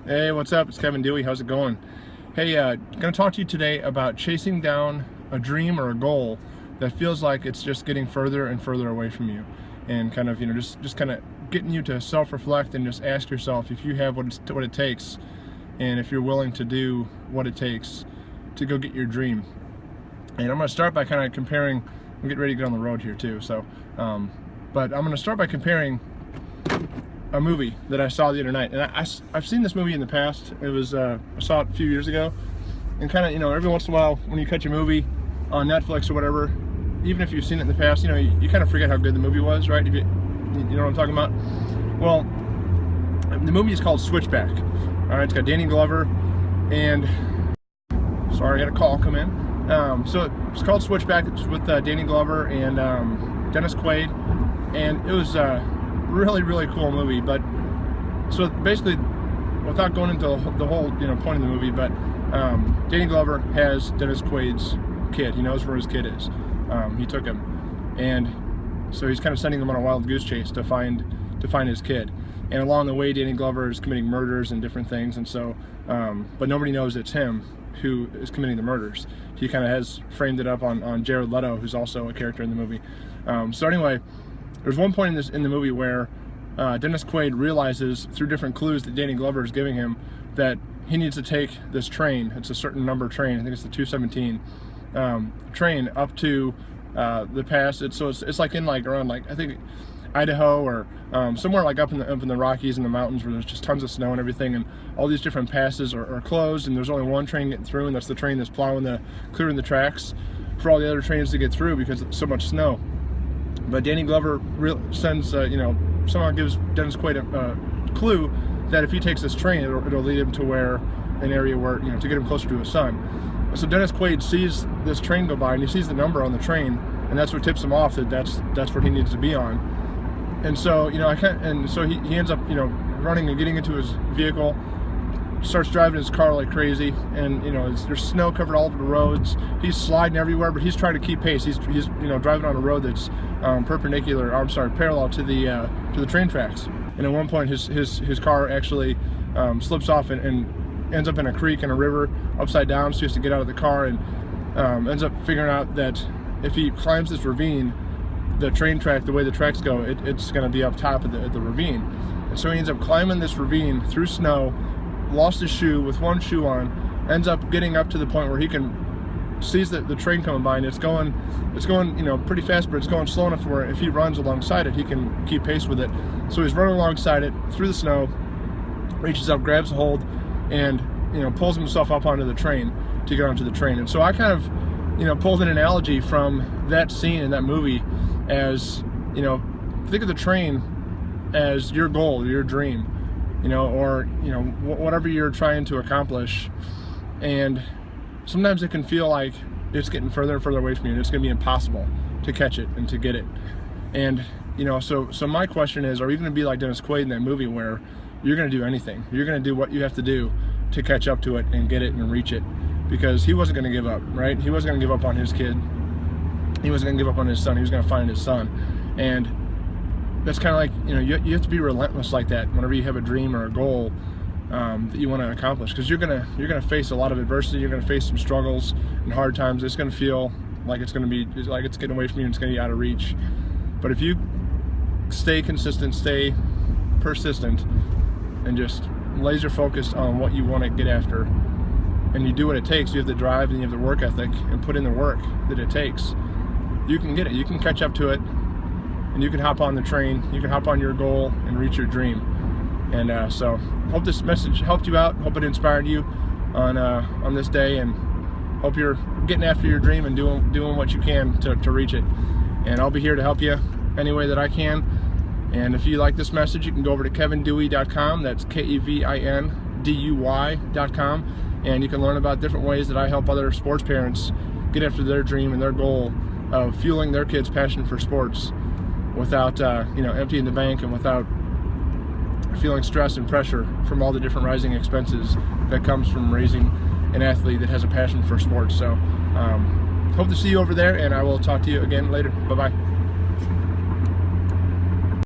Hey, what's up? It's Kevin Dewey. How's it going? Hey, gonna talk to you today about chasing down a dream or a goal that feels like it's just getting further and further away from you, and kind of, just kind of getting you to self-reflect and just ask yourself if you have what it takes, and if you're willing to do what it takes to go get your dream. And I'm gonna start by kind of comparing. I'm getting ready to get on the road here too, so but I'm gonna start by comparing a movie that I saw the other night, and I've seen this movie in the past. It was I saw it a few years ago, and kind of, every once in a while when you catch a movie on Netflix or whatever, even if you've seen it in the past, you kind of forget how good the movie was, right? If you know what I'm talking about. Well, the movie is called Switchback. All right, it's got Danny Glover and sorry, I had a call come in. So it's called Switchback. It's with Danny Glover and Dennis Quaid, and it was really cool movie. But so basically, without going into the whole point of the movie, but Danny Glover has Dennis Quaid's kid. He knows where his kid is. He took him, and so he's kind of sending him on a wild goose chase to find his kid. And along the way, Danny Glover is committing murders and different things, and so but nobody knows it's him who is committing the murders. He kind of has framed it up on Jared Leto, who's also a character in the movie. So anyway, there's one point in the movie where Dennis Quaid realizes through different clues that Danny Glover is giving him that he needs to take this train. It's a certain number train. I think it's the 217 train up to the pass. It's like in around I think Idaho or somewhere up in the Rockies and the mountains where there's just tons of snow and everything, and all these different passes are closed, and there's only one train getting through, and that's the train that's clearing the tracks for all the other trains to get through because it's so much snow. But Danny Glover sends somehow gives Dennis Quaid a clue that if he takes this train, it'll lead him to an area where to get him closer to his son. So Dennis Quaid sees this train go by, and he sees the number on the train, and that's what tips him off that that's what he needs to be on. And so so he ends up running and getting into his vehicle, starts driving his car like crazy, and there's snow covered all over the roads. He's sliding everywhere, but he's trying to keep pace. He's driving on a road that's parallel to the train tracks. And at one point his car actually slips off and ends up in a creek and a river upside down, so he has to get out of the car, and ends up figuring out that if he climbs this ravine, the train track, the way the tracks go, it's going to be up top of the ravine. And so he ends up climbing this ravine through snow, lost his shoe with one shoe on, ends up getting up to the point where he sees the train coming by, and it's going pretty fast, but it's going slow enough where if he runs alongside it, he can keep pace with it. So he's running alongside it through the snow, reaches up, grabs a hold, and pulls himself up onto the train to get onto the train. And so I kind of pulled an analogy from that scene in that movie as think of the train as your goal, your dream, or whatever you're trying to accomplish. And sometimes it can feel like it's getting further and further away from you, and it's going to be impossible to catch it and to get it. And so my question is, are you going to be like Dennis Quaid in that movie, where you're going to do anything? You're going to do what you have to do to catch up to it and get it and reach it, because he wasn't going to give up, right? He wasn't going to give up on his kid. He wasn't going to give up on his son. He was going to find his son. And that's kind of like, you have to be relentless like that whenever you have a dream or a goal that you want to accomplish, because you're gonna face a lot of adversity. You're gonna face some struggles and hard times. It's gonna feel like it's getting away from you, and it's gonna be out of reach. But if you stay consistent, stay persistent, and just laser focused on what you want to get after, and you do what it takes, you have the drive and you have the work ethic, and put in the work that it takes, you can get it. You can catch up to it, and you can hop on the train. You can hop on your goal and reach your dream. And so hope this message helped you out. Hope it inspired you on this day, and hope you're getting after your dream and doing what you can to reach it. And I'll be here to help you any way that I can. And if you like this message, you can go over to kevindewey.com. That's KEVINDUY.com, and you can learn about different ways that I help other sports parents get after their dream and their goal of fueling their kids' passion for sports without emptying the bank, and without feeling stress and pressure from all the different rising expenses that comes from raising an athlete that has a passion for sports. So hope to see you over there, and I will talk to you again later. Bye-bye.